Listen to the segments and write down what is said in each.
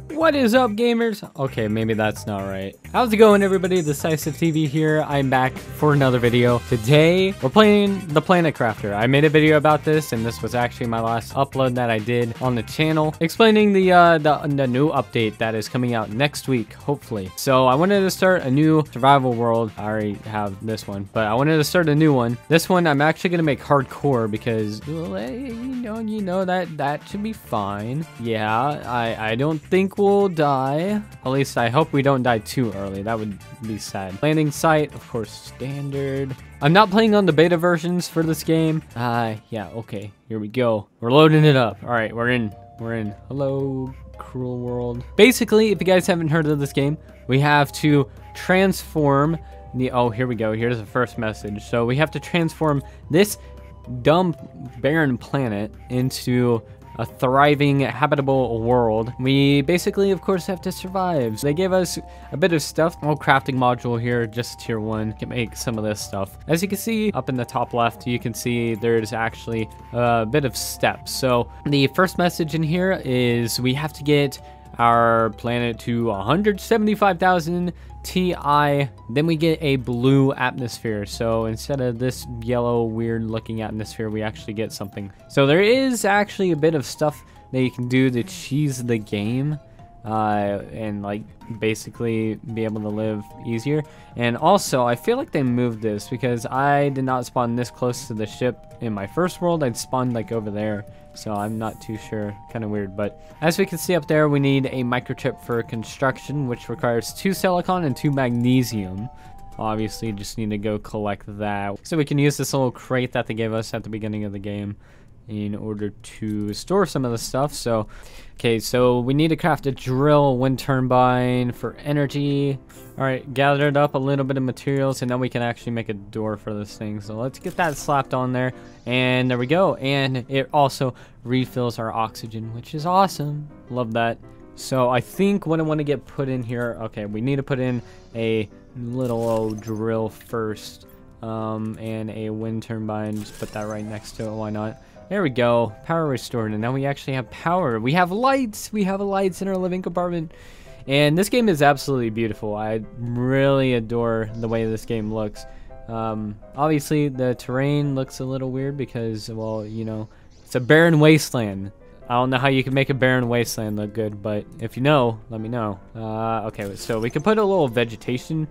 What is up, gamers? Okay, maybe that's not right. How's it going, everybody? Decisive TV here. I'm back for another video. Today, we're playing the Planet Crafter. I made a video about this, and this was actually my last upload that I did on the channel, explaining the new update that is coming out next week, hopefully. So I wanted to start a new survival world. I already have this one, but I wanted to start a new one. This one, I'm actually gonna make hardcore because, well, you know that should be fine. Yeah, I don't think we'll die. At least I hope we don't die too early. That would be sad. Landing site, of course, standard. I'm not playing on the beta versions for this game. Yeah, okay, here we go. We're loading it up. All right, we're in. Hello, cruel world. Basically, if you guys haven't heard of this game, we have to transform oh, here we go. Here's the first message. So we have to transform this dumb barren planet into a thriving habitable world. We basically, of course, have to survive. So they gave us a bit of stuff. Oh, crafting module here, just tier 1. Can make some of this stuff. As you can see up in the top left, you can see there's actually a bit of steps. So the first message in here is we have to get our planet to 175,000 TI, then we get a blue atmosphere. So instead of this yellow weird looking atmosphere, we actually get something. So there is actually a bit of stuff that you can do to cheese the game and like basically be able to live easier. And also I feel like they moved this because I did not spawn this close to the ship in my first world. I'd spawned like over there, so I'm not too sure. Kind of weird. But as we can see up there, we need a microchip for construction, which requires 2 silicon and 2 magnesium. Obviously just need to go collect that so we can use this little crate that they gave us at the beginning of the game in order to store some of the stuff. So okay, so we need to craft a drill, wind turbine for energy. All right, gathered up a little bit of materials, and now we can actually make a door for this thing. So let's get that slapped on there, and there we go. And it also refills our oxygen, which is awesome. Love that. So I think what I want to get put in here, okay, we need to put in a little old drill first, and a wind turbine. Just put that right next to it. Why not? There we go. Power restored, and now we actually have power. We have lights. We have lights in our living compartment. And this game is absolutely beautiful. I really adore the way this game looks. Obviously, the terrain looks a little weird because, well, you know, it's a barren wasteland. I don't know how you can make a barren wasteland look good, but if you know, let me know. Okay, so we can put a little vegetation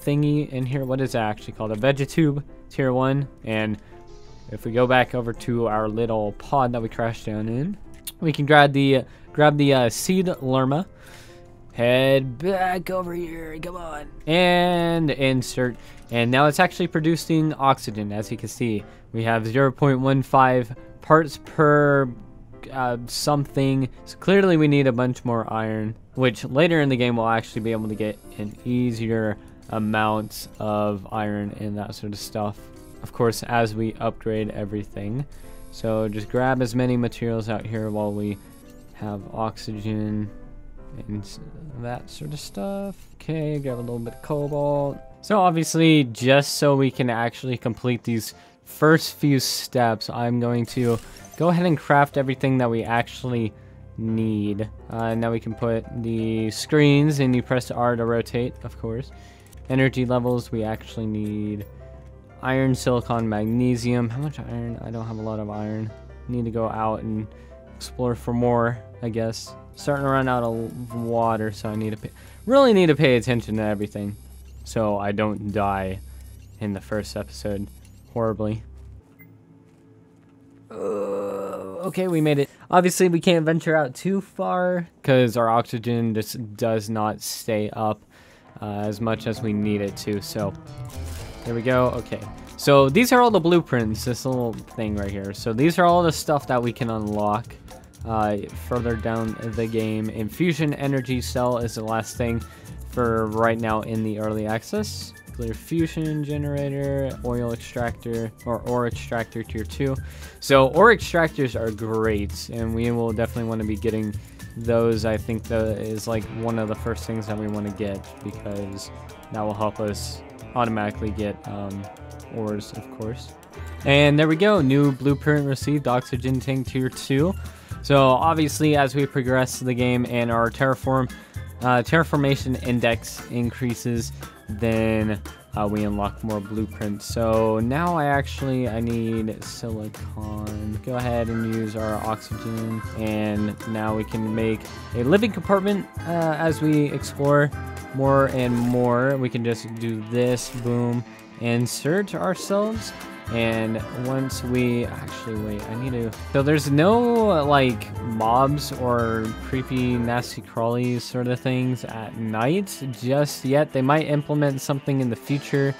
thingy in here. What is that actually called? A vegetube, tier 1, and if we go back over to our little pod that we crashed down in, we can grab the seed lerma. Head back over here, come on, and insert. And now it's actually producing oxygen. As you can see, we have 0.15 parts per something. So clearly we need a bunch more iron, which later in the game we'll actually be able to get an easier amount of iron and that sort of stuff, of course, as we upgrade everything. So just grab as many materials out here while we have oxygen and that sort of stuff. Okay, grab a little bit of cobalt. So obviously, just so we can actually complete these first few steps, I'm going to go ahead and craft everything that we actually need. Now we can put the screens, and you press R to rotate, of course. Energy levels, we actually need iron, silicon, magnesium. How much iron? I don't have a lot of iron. Need to go out and explore for more, I guess. Starting to run out of water, so I need to really need to pay attention to everything so I don't die in the first episode horribly. Okay, we made it. Obviously, we can't venture out too far because our oxygen just does not stay up as much as we need it to. So there we go. Okay, so these are all the blueprints, this little thing right here. So these are all the stuff that we can unlock further down the game. Infusion energy cell is the last thing for right now in the early access. Nuclear fusion generator, oil extractor, or ore extractor tier 2. So ore extractors are great, and we will definitely want to be getting those. I think that is like one of the first things that we want to get, because that will help us automatically get ores, of course. And there we go, new blueprint received, oxygen tank tier 2. So obviously, as we progress the game and our terraformation index increases, then we unlock more blueprints. So now I need silicon. Go ahead and use our oxygen, and now we can make a living compartment. As we explore more and more, we can just do this, boom, insert ourselves. And once we wait, so there's no like mobs or creepy nasty crawlies sort of things at night just yet. They might implement something in the future,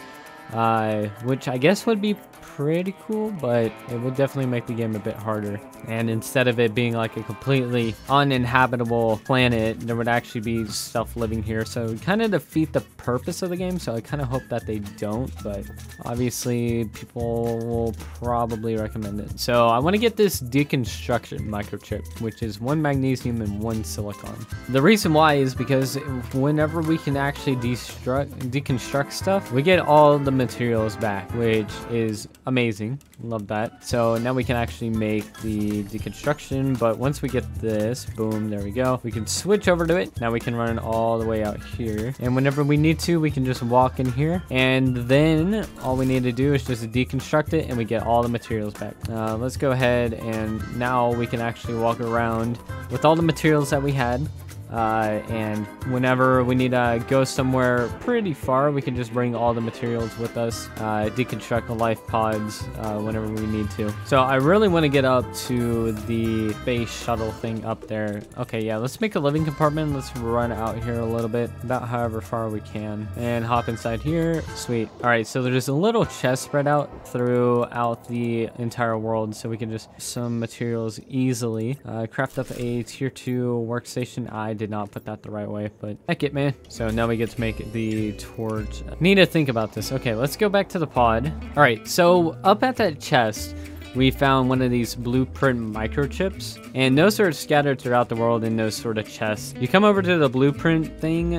which I guess would be pretty cool, but it would definitely make the game a bit harder. And instead of it being like a completely uninhabitable planet, there would actually be stuff living here, so it would kind of defeat the purpose of the game. So I kind of hope that they don't, but obviously people will probably recommend it. So I want to get this deconstruction microchip, which is 1 magnesium and 1 silicon. The reason why is because whenever we can actually deconstruct stuff, we get all the materials back, which is amazing. Love that. So now we can actually make the deconstruction, but once we get this, boom, there we go, we can switch over to it. Now we can run all the way out here, and whenever we need to, we can just walk in here, and then all we need to do is just deconstruct it, and we get all the materials back. Let's go ahead, and now we can actually walk around with all the materials that we had. And whenever we need to go somewhere pretty far, we can just bring all the materials with us, deconstruct the life pods whenever we need to. So I really want to get up to the space shuttle thing up there. Okay, yeah, let's make a living compartment. Let's run out here a little bit, about however far we can, and hop inside here. Sweet. All right, so there's a little chest spread out throughout the entire world, so we can just some materials easily. Craft up a tier 2 workstation. I did not put that the right way, but heck it, man. So now we get to make the torch. Need to think about this. Okay, let's go back to the pod. All right, so up at that chest, we found one of these blueprint microchips, and those are scattered throughout the world in those sort of chests. You come over to the blueprint thing,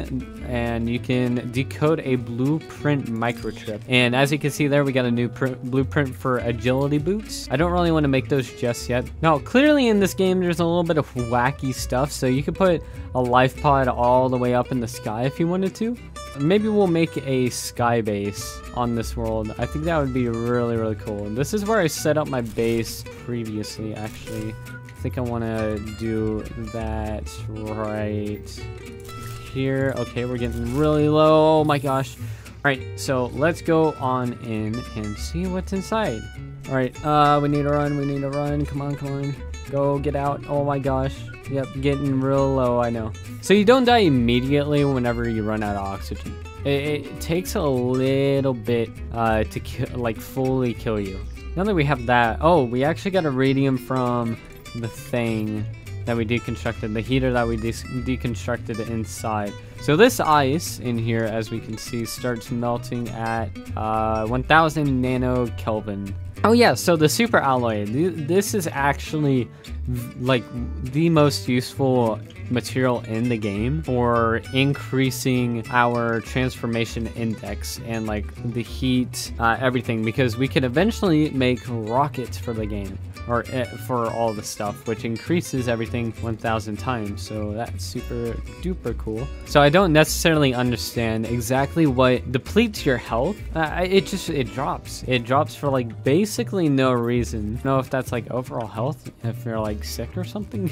and you can decode a blueprint microchip. And as you can see there, we got a new blueprint for agility boots. I don't really want to make those just yet. Now, clearly in this game, there's a little bit of wacky stuff, so you could put a life pod all the way up in the sky if you wanted to. Maybe we'll make a sky base on this world. I think that would be really, really cool. And this is where I set up my base previously, actually. I think I want to do that right here. Okay, we're getting really low. Oh my gosh. All right, so let's go on in and see what's inside. All right, we need to run. We need to run. Come on, come on. Go, get out. Oh my gosh. Yep, getting real low, I know. So you don't die immediately whenever you run out of oxygen. It takes a little bit to fully kill you. Now that we have that, oh, we actually got iridium from the thing that we deconstructed, the heater that we deconstructed inside. So this ice in here, as we can see, starts melting at 1000 nano Kelvin. Oh yeah, so the super alloy, this is actually like the most useful material in the game for increasing our transformation index and like the heat, everything, because we could eventually make rockets for the game, or for all the stuff, which increases everything 1000 times. So that's super duper cool. So I don't necessarily understand exactly what depletes your health. It drops for like basically no reason. I don't know if that's like overall health, if you're like sick or something.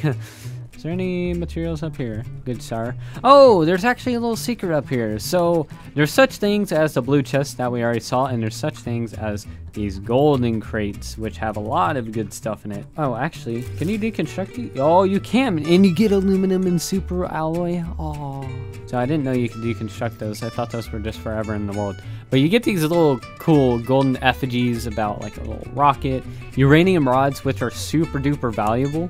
Is there any materials up here? Good sir. Oh, there's actually a little secret up here. So there's such things as the blue chest that we already saw, and there's such things as these golden crates, which have a lot of good stuff in it. Oh, actually, can you deconstruct it? Oh, you can, and you get aluminum and super alloy. Oh, so I didn't know you could deconstruct those. I thought those were just forever in the world. But you get these little cool golden effigies about like a little rocket. Uranium rods, which are super duper valuable.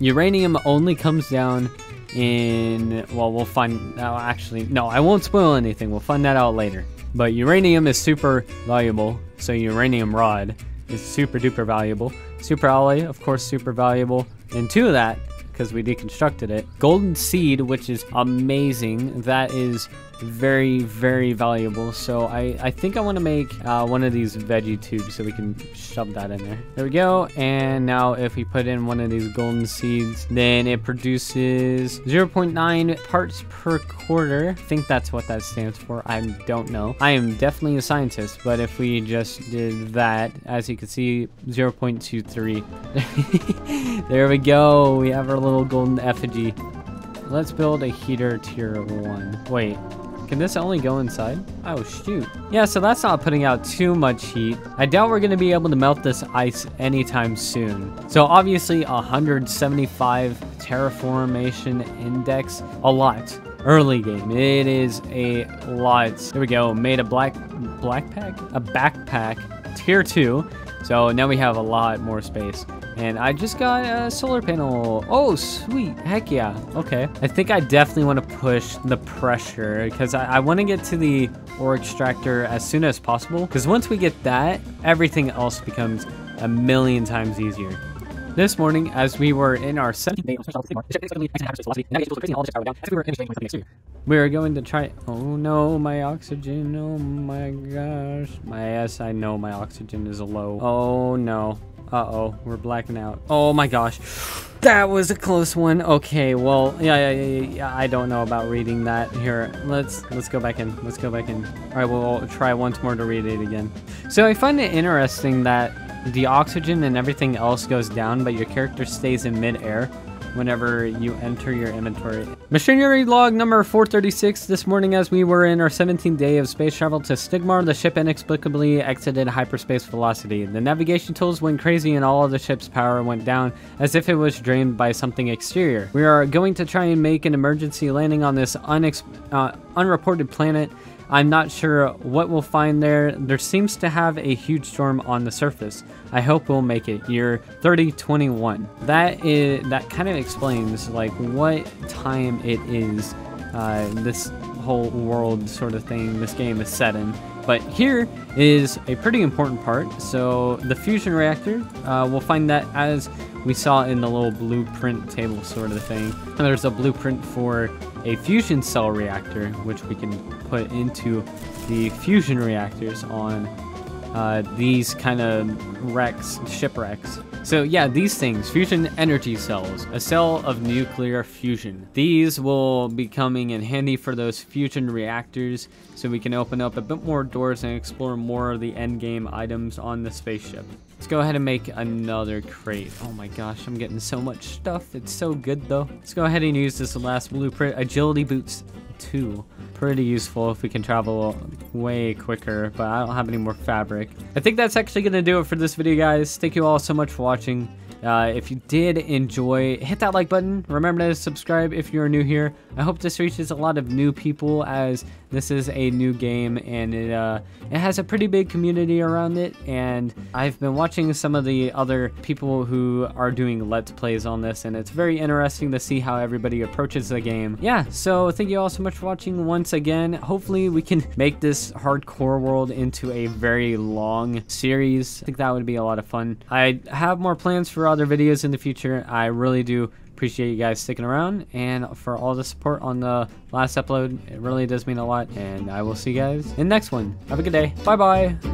Uranium only comes down in, well, we'll find out. Actually, no, I won't spoil anything. We'll find that out later. But uranium is super valuable, so uranium rod is super duper valuable. Super alloy, of course, super valuable. And two of that, because we deconstructed it. Golden seed, which is amazing. That is very, very valuable. So I think I want to make one of these veggie tubes so we can shove that in there. There we go. And now if we put in one of these golden seeds, then it produces 0.9 parts per quarter. I think that's what that stands for. I don't know. I am definitely a scientist, but if we just did that, as you can see, 0.23. There we go. We have our little golden effigy. Let's build a heater tier 1. Wait, can this only go inside? Oh, shoot. Yeah, so that's not putting out too much heat. I doubt we're going to be able to melt this ice anytime soon. So obviously 175 terraformation index, a lot. Early game, it is a lot. There we go. Made a backpack tier 2. So now we have a lot more space. And I just got a solar panel. Oh, sweet. Heck yeah. Okay. I think I definitely want to push the pressure because I want to get to the ore extractor as soon as possible. Because once we get that, everything else becomes a million times easier. This morning, as we were in our 17th day, we are going to try. Oh no, my oxygen. Oh my gosh. Yes, I know my oxygen is low. Oh no. Uh-oh, we're blacking out. Oh my gosh. That was a close one. Okay, well, yeah, I don't know about reading that. Here, let's go back in. Let's go back in. All right, we'll try once more to read it again. So I find it interesting that the oxygen and everything else goes down, but your character stays in mid-air whenever you enter your inventory. Machinery log number 436. This morning, as we were in our 17th day of space travel to Stigmar, the ship inexplicably exited hyperspace velocity. The navigation tools went crazy and all of the ship's power went down as if it was drained by something exterior. We are going to try and make an emergency landing on this unreported planet. I'm not sure what we'll find there. There seems to have a huge storm on the surface. I hope we'll make it. Year 3021. That kind of explains like what time it is. This whole world sort of thing this game is set in. But here is a pretty important part. So the fusion reactor, we'll find that as we saw in the little blueprint table sort of thing. And there's a blueprint for a fusion cell reactor, which we can put into the fusion reactors on these kind of shipwrecks. So yeah, these things, fusion energy cells, a cell of nuclear fusion. These will be coming in handy for those fusion reactors so we can open up a bit more doors and explore more of the end game items on the spaceship. Let's go ahead and make another crate. Oh my gosh, I'm getting so much stuff. It's so good though. Let's go ahead and use this last blueprint. Agility boots 2. Pretty useful if we can travel way quicker, but I don't have any more fabric. I think that's actually going to do it for this video, guys. Thank you all so much for watching. If you did enjoy, hit that like button. Remember to subscribe if you're new here. I hope this reaches a lot of new people, as this is a new game and it has a pretty big community around it. And I've been watching some of the other people who are doing Let's Plays on this, and it's very interesting to see how everybody approaches the game. Yeah, so thank you all so much for watching once again. Hopefully we can make this hardcore world into a very long series. I think that would be a lot of fun. I have more plans for other videos in the future. I really do appreciate you guys sticking around and for all the support on the last upload. It really does mean a lot, and I will see you guys in the next one. Have a good day. Bye bye.